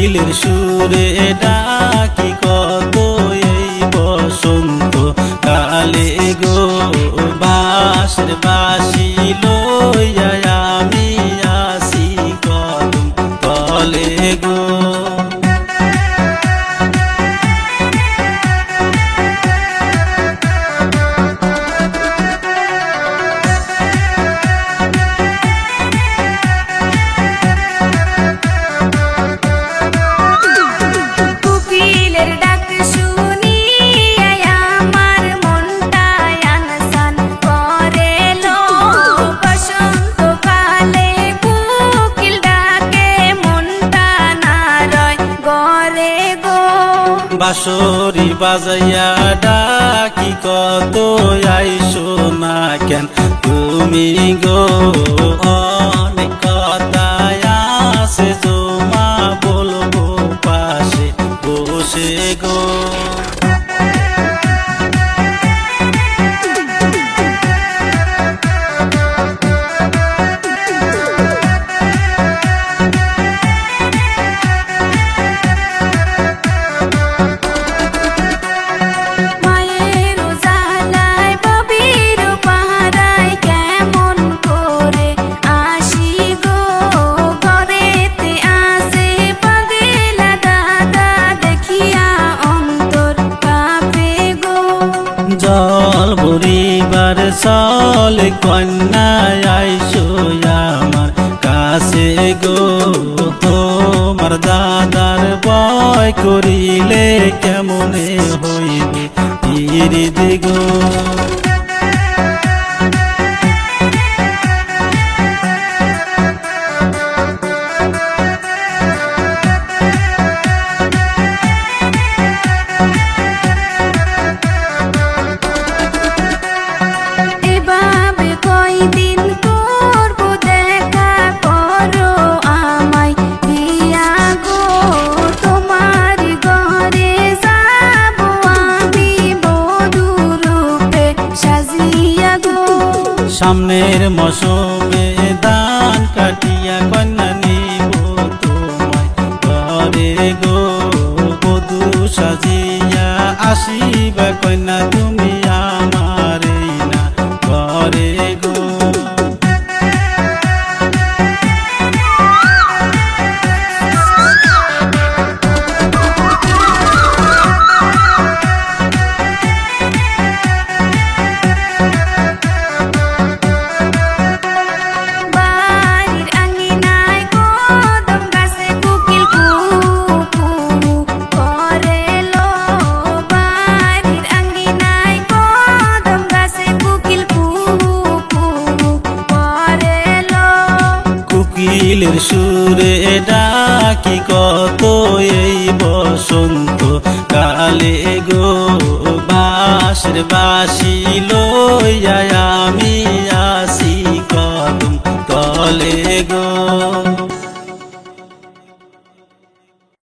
কোকিলের সুরে ডাকি কত এই বসন্ত কালে গো, বাঁশের বাঁশি লইয়া আমি আসি কদম তলে গো। বাঁশরি বাজাইয়া ডাকি কত আইসো না কেন তুমি গো, অনেক কথায় আছে জমা বলবো পাশে বসে গো। জল ভরিবার চল কন্যা আইসো আমার কাছে গো, তোমার দাদার বয় করিলে কেমনে হইবে ইরিদি গো। সামনের মৌসুমে ধান কাটিয়া কন্যা নিব তোমায় ঘরে গো, বধূ সাজিয়া আসিবা কন্যা তুমি আমার না ঘরে গো। কোকিলের সুরে ডাকি কত এই বসন্ত কালে গো, বাঁশের বাঁশি লইয়া আমি আসি কদম তলে গো।